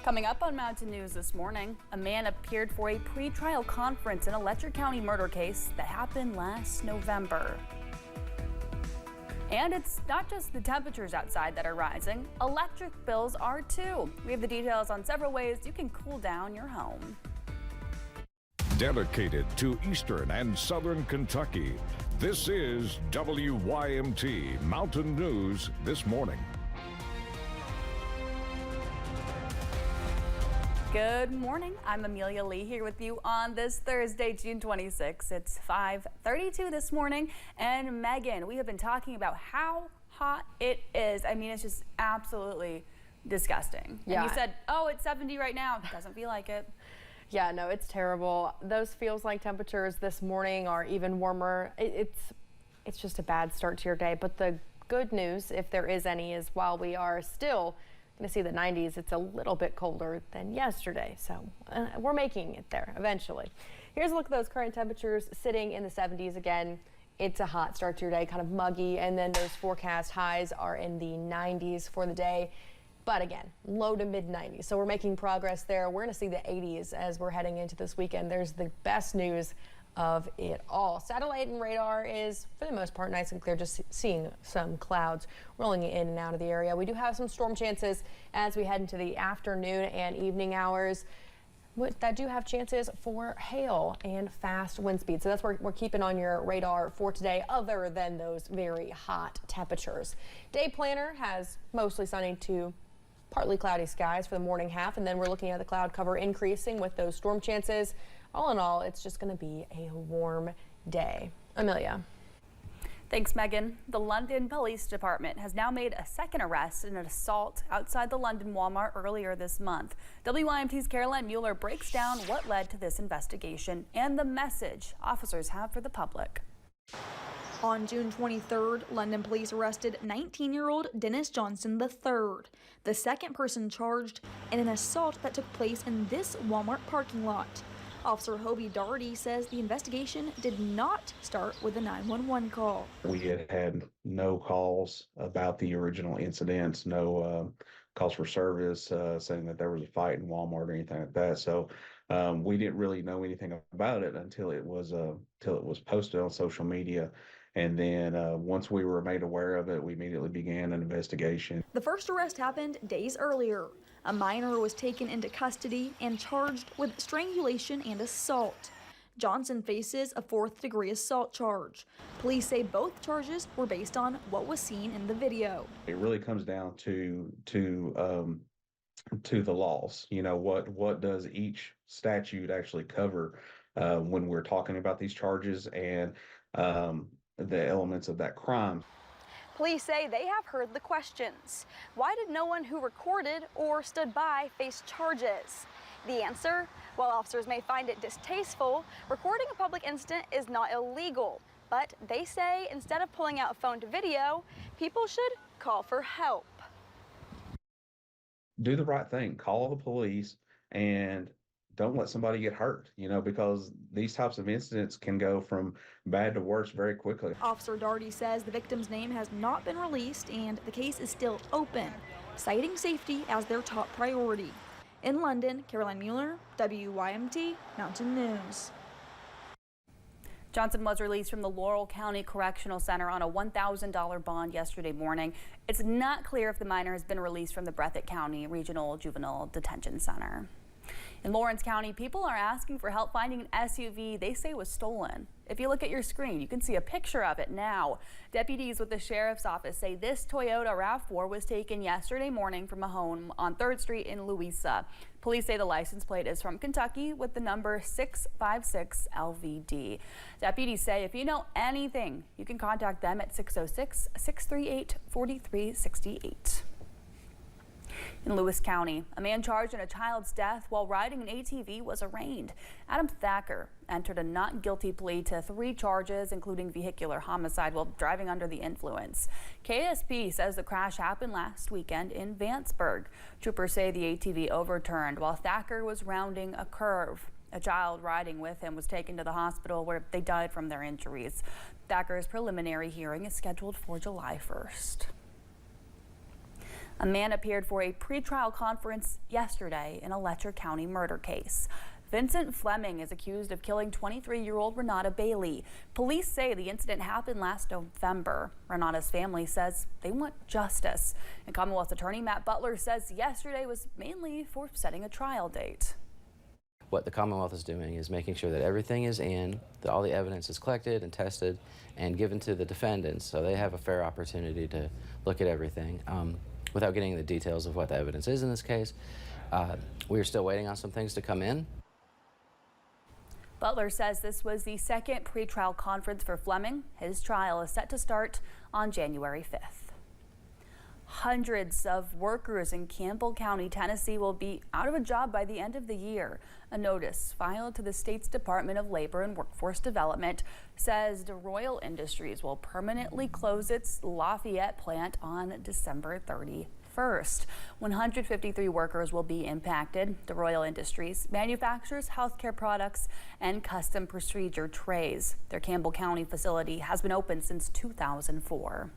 Coming up on Mountain News this morning, a man appeared for a pre-trial conference in a Letcher County murder case that happened last November. And it's not just the temperatures outside that are rising, electric bills are too. We have the details on several ways you can cool down your home. Dedicated to Eastern and Southern Kentucky, this is WYMT Mountain News this morning. Good morning. I'm Amelia Lee here with you on this Thursday, June 26th. It's 5:32 this morning. And Megan, we have been talking about how hot it is. I mean, it's just absolutely disgusting. Yeah. And you said, oh, it's 70 right now. Doesn't feel like it. Yeah, no, it's terrible. Those feels like temperatures this morning are even warmer. It's just a bad start to your day. But the good news, if there is any, is while we are still going to see the 90s, it's a little bit colder than yesterday. So we're making it there eventually. Here's a look at those current temperatures sitting in the 70s again. It's a hot start to your day, kind of muggy. And then those forecast highs are in the 90s for the day. But again, low to mid 90s. So we're making progress there. We're going to see the 80s as we're heading into this weekend. There's the best news of it all. Satellite and radar is, for the most part, nice and clear, just seeing some clouds rolling in and out of the area. We do have some storm chances as we head into the afternoon and evening hours that do have chances for hail and fast wind speed. So that's what we're keeping on your radar for today, other than those very hot temperatures. Day planner has mostly sunny to partly cloudy skies for the morning half, and then we're looking at the cloud cover increasing with those storm chances. All in all, it's just going to be a warm day. Amelia. Thanks, Megan. The London Police Department has now made a second arrest in an assault outside the London Walmart earlier this month. WYMT's Caroline Mueller breaks down what led to this investigation and the message officers have for the public. On June 23rd, London police arrested 19-year-old Dennis Johnson III, the second person charged in an assault that took place in this Walmart parking lot. Officer Hobie Daugherty says the investigation did not start with a 911 call. We had no calls about the original incidents, no calls for service saying that there was a fight in Walmart or anything like that. So we didn't really know anything about it until it was posted on social media. And then once we were made aware of it, we immediately began an investigation. The first arrest happened days earlier. A minor was taken into custody and charged with strangulation and assault. Johnson faces a fourth-degree assault charge. Police say both charges were based on what was seen in the video. It really comes down to the laws. You know, what does each statute actually cover when we're talking about these charges and the elements of that crime. Police say they have heard the questions. Why did no one who recorded or stood by face charges? The answer, while officers may find it distasteful, recording a public incident is not illegal. But they say instead of pulling out a phone to video, people should call for help. Do the right thing. Call the police and don't let somebody get hurt, you know, because these types of incidents can go from bad to worse very quickly. Officer Daugherty says the victim's name has not been released and the case is still open, citing safety as their top priority. In London, Caroline Mueller, WYMT Mountain News. Johnson was released from the Laurel County Correctional Center on a $1,000 bond yesterday morning. It's not clear if the minor has been released from the Breathitt County Regional Juvenile Detention Center. In Lawrence County, people are asking for help finding an SUV they say was stolen. If you look at your screen, you can see a picture of it now. Deputies with the Sheriff's Office say this Toyota RAV4 was taken yesterday morning from a home on 3rd Street in Louisa. Police say the license plate is from Kentucky with the number 656 LVD. Deputies say if you know anything, you can contact them at 606-638-4368. In Lewis County, a man charged in a child's death while riding an ATV was arraigned. Adam Thacker entered a not guilty plea to 3 charges, including vehicular homicide while driving under the influence. KSP says the crash happened last weekend in Vanceburg. Troopers say the ATV overturned while Thacker was rounding a curve. A child riding with him was taken to the hospital where they died from their injuries. Thacker's preliminary hearing is scheduled for July 1st. A man appeared for a pretrial conference yesterday in a Letcher County murder case. Vincent Fleming is accused of killing 23-year-old Renata Bailey. Police say the incident happened last November. Renata's family says they want justice. And Commonwealth Attorney Matt Butler says yesterday was mainly for setting a trial date. What the Commonwealth is doing is making sure that everything is in, that all the evidence is collected and tested and given to the defendants so they have a fair opportunity to look at everything. Without getting the details of what the evidence is in this case, we are still waiting on some things to come in. Butler says this was the second pretrial conference for Fleming. His trial is set to start on January 5th. Hundreds of workers in Campbell County, Tennessee will be out of a job by the end of the year. A notice filed to the state's Department of Labor and Workforce Development says DeRoyal Industries will permanently close its Lafayette plant on December 31st. 153 workers will be impacted. DeRoyal Industries manufactures healthcare products and custom procedure trays. Their Campbell County facility has been open since 2004.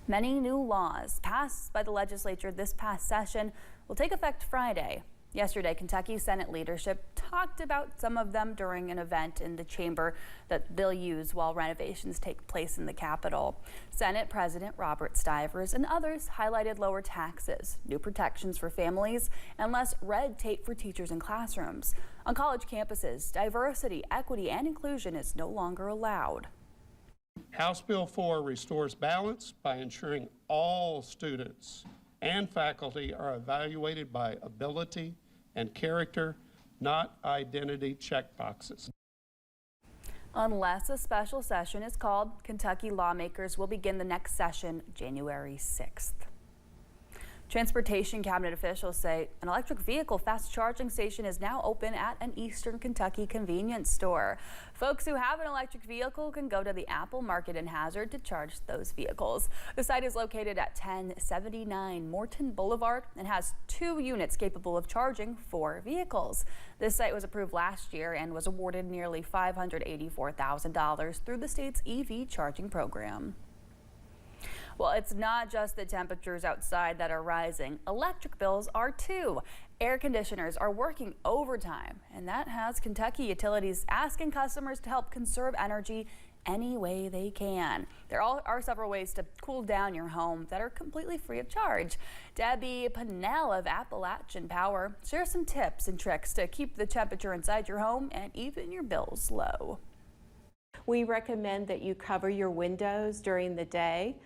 Many new laws passed by the legislature this past session will take effect Friday. Yesterday, Kentucky Senate leadership talked about some of them during an event in the chamber that they'll use while renovations take place in the Capitol. Senate President Robert Stivers and others highlighted lower taxes, new protections for families, and less red tape for teachers in classrooms. On college campuses, diversity, equity, and inclusion is no longer allowed. House Bill 4 restores balance by ensuring all students and faculty are evaluated by ability and character, not identity checkboxes. Unless a special session is called, Kentucky lawmakers will begin the next session January 6th. Transportation cabinet officials say an electric vehicle fast charging station is now open at an Eastern Kentucky convenience store. Folks who have an electric vehicle can go to the Apple Market in Hazard to charge those vehicles. The site is located at 1079 Morton Boulevard and has 2 units capable of charging 4 vehicles. This site was approved last year and was awarded nearly $584,000 through the state's EV charging program. Well, it's not just the temperatures outside that are rising. Electric bills are too. Air conditioners are working overtime, and that has Kentucky utilities asking customers to help conserve energy any way they can. There are several ways to cool down your home that are completely free of charge. Debbie Pennell of Appalachian Power shares some tips and tricks to keep the temperature inside your home and even your bills low. We recommend that you cover your windows during the day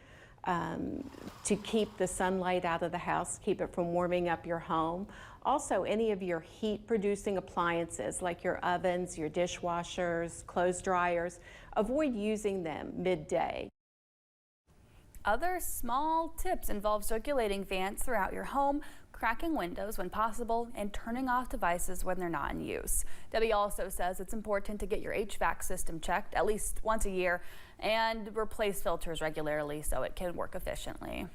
to keep the sunlight out of the house, keep it from warming up your home. Also, any of your heat-producing appliances like your ovens, your dishwashers, clothes dryers, avoid using them midday. Other small tips involve circulating fans throughout your home, cracking windows when possible, and turning off devices when they're not in use. Debbie also says it's important to get your HVAC system checked at least once a year and replace filters regularly so it can work efficiently.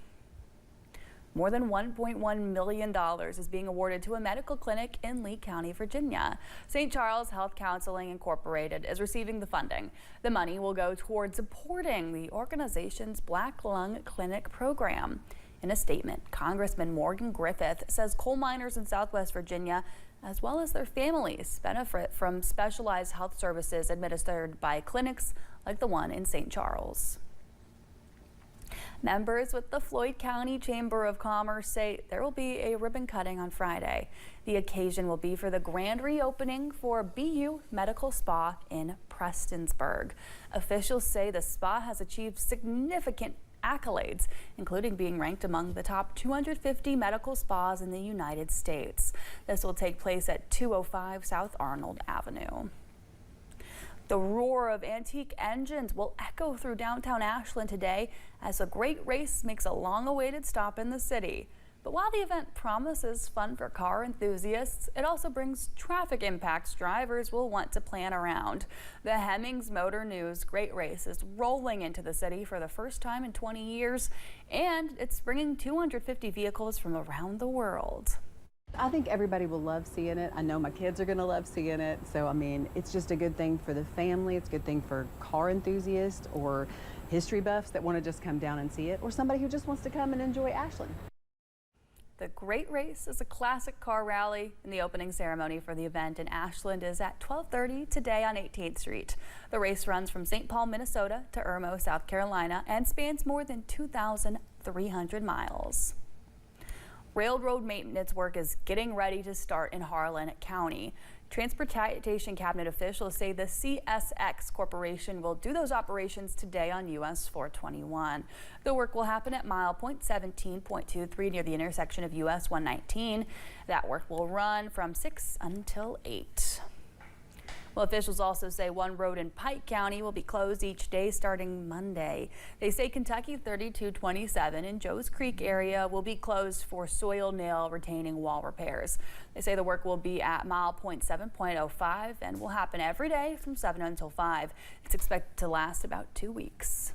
More than $1.1 million is being awarded to a medical clinic in Lee County, Virginia. St. Charles Health Counseling Incorporated is receiving the funding. The money will go toward supporting the organization's Black Lung Clinic program. In a statement, Congressman Morgan Griffith says coal miners in Southwest Virginia, as well as their families, benefit from specialized health services administered by clinics like the one in St. Charles. Members with the Floyd County Chamber of Commerce say there will be a ribbon cutting on Friday. The occasion will be for the grand reopening for BU Medical Spa in Prestonsburg. Officials say the spa has achieved significant accolades, including being ranked among the top 250 medical spas in the United States. This will take place at 205 South Arnold Avenue. The roar of antique engines will echo through downtown Ashland today as the Great Race makes a long-awaited stop in the city. But while the event promises fun for car enthusiasts, it also brings traffic impacts drivers will want to plan around. The Hemmings Motor News Great Race is rolling into the city for the first time in 20 years, and it's bringing 250 vehicles from around the world. I think everybody will love seeing it. I know my kids are going to love seeing it. So, I mean, it's just a good thing for the family. It's a good thing for car enthusiasts or history buffs that want to just come down and see it, or somebody who just wants to come and enjoy Ashland. The Great Race is a classic car rally, and the opening ceremony for the event in Ashland is at 12:30 today on 18th Street. The race runs from St. Paul, Minnesota to Irmo, South Carolina, and spans more than 2,300 miles. Railroad maintenance work is getting ready to start in Harlan County. Transportation cabinet officials say the CSX Corporation will do those operations today on US 421. The work will happen at mile .17.23 near the intersection of US 119. That work will run from 6 until 8. Well, officials also say one road in Pike County will be closed each day starting Monday. They say Kentucky 3227 in Joe's Creek area will be closed for soil nail retaining wall repairs. They say the work will be at mile .7.05 and will happen every day from 7 until 5. It's expected to last about 2 weeks.